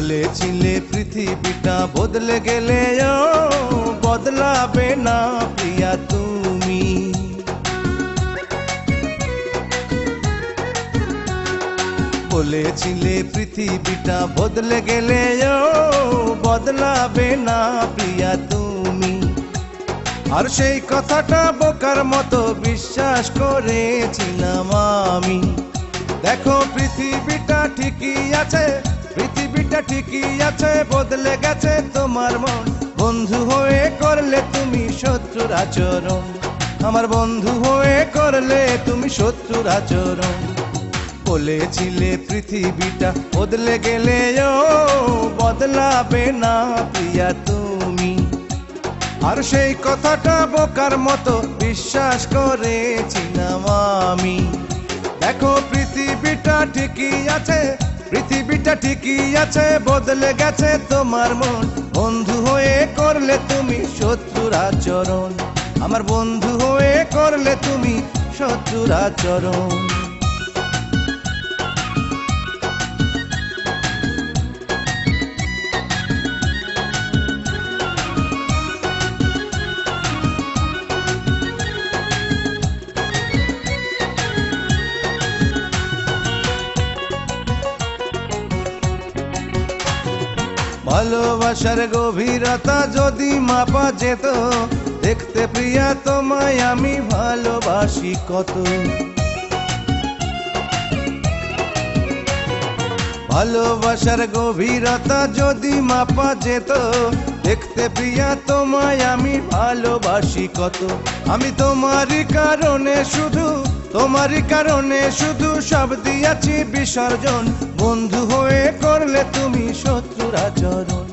বলেছিলে পৃথিবীটা বদলে গেলেও বদলাবে না প্রিয়া তুমি। বলেছিলে পৃথিবীটা বদলে গেলেও বদলাবে না প্রিয়া তুমি। আর সেই কথাটা বোকার মতো বিশ্বাস করেছিলাম আমি। দেখো পৃথিবীটা ঠিকই আছে, পৃথিবীটা ঠিকই আছে, বদলে গেছে তোমার মন। বন্ধু হয়ে করলে তুমি শত্রুর আচরণ, আমার বন্ধু হয়ে করলে তুমি শত্রুর আচরণ। বলেছিলে পৃথিবীটা বদলে গেলেও বদলাবে না প্রিয়া তুমি। আর সেই কথাটা বোকার মতো বিশ্বাস করেছিলাম আমি। দেখো পৃথিবীটা ঠিকই আছে, পৃথিবীটা ঠিকই আছে, বদলে গেছে তোমার মন। বন্ধু হয়ে করলে তুমি শত্রুর আচরণ, আমার বন্ধু হয়ে করলে তুমি শত্রুর আচরণ। ভালোবাসার গভীরতা যদি মাপা যেত, দেখতে প্রিয়া তোমায় আমি ভালোবাসি কত। ভালোবাসার গভীরতা যদি মাপা যেত, দেখতে প্রিয়া তোমায় আমি ভালোবাসি কত। আমি তোমারই কারণে শুধু, তোমারই কারণে শুধু সব দিয়াছি বিসর্জন। বন্ধু হয়ে করলে তুমি শত্রুর আচরণ,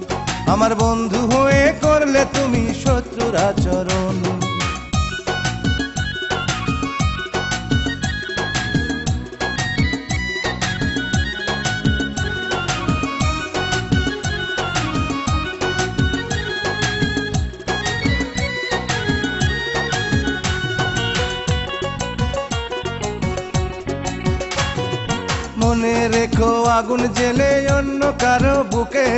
আমার বন্ধু হয়ে করলে তুমি শত্রুর আচরণ। মনে রেখো আগুন জেলে অন্য কারো বুকে,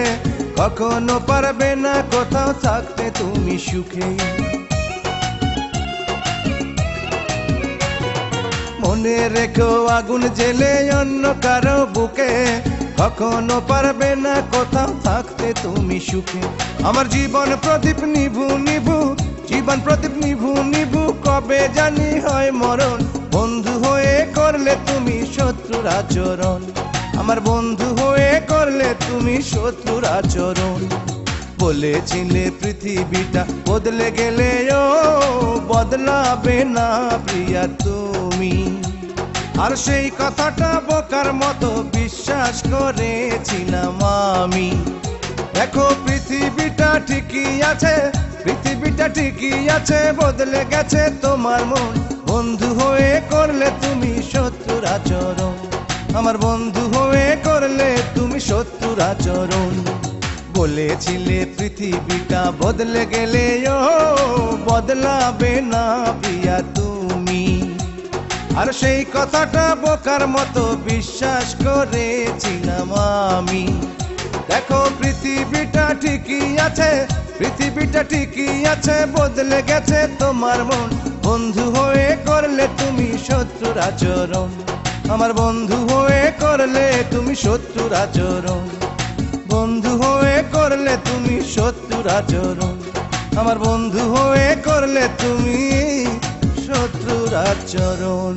কখনো পারবে না কোথাও থাকতে তুমি সুখে। মনে রেখো আগুন জেলে অন্য কারো বুকে, কখনো পারবে না কোথাও থাকতে তুমি সুখে। আমার জীবন প্রদীপ নিভু নিভু, জীবন প্রদীপ নিভু নিভু, কবে জানি হয় মরণ। বন্ধু হয়ে করলে তুমি শত্রুর আচরণ, আমার বন্ধু হয়ে করলে তুমি শত্রুর আচরণ। বলেছিলে পৃথিবীটা বদলে গেলেও বদলাবে না প্রিয়া তুমি। আর সেই কথাটা বোকার মতো বিশ্বাস করেছিলাম আমি। দেখো পৃথিবীটা ঠিকই আছে, পৃথিবীটা ঠিকই আছে, বদলে গেছে তোমার মন। বন্ধু হয়ে করলে তুমি শত্রুর আচরণ, আমার বন্ধু হয়ে করলে তুমি শত্রুর আচরণ। বলেছিলে পৃথিবীটা বদলে গেলেও বদলাবে না প্রিয়া তুমি। আর সেই কথাটা বোকার মতো বিশ্বাস করেছিলাম আমি। দেখো পৃথিবীটা ঠিকই আছে, পৃথিবীটা ঠিকই আছে, বদলে গেছে তোমার মন। বন্ধু হয়ে করলে তুমি শত্রুর আচরণ, আমার বন্ধু হয়ে করলে তুমি শত্রুর আচরণ। বন্ধু হয়ে করলে তুমি শত্রুর আচরণ, আমার বন্ধু হয়ে করলে তুমি শত্রুর আচরণ।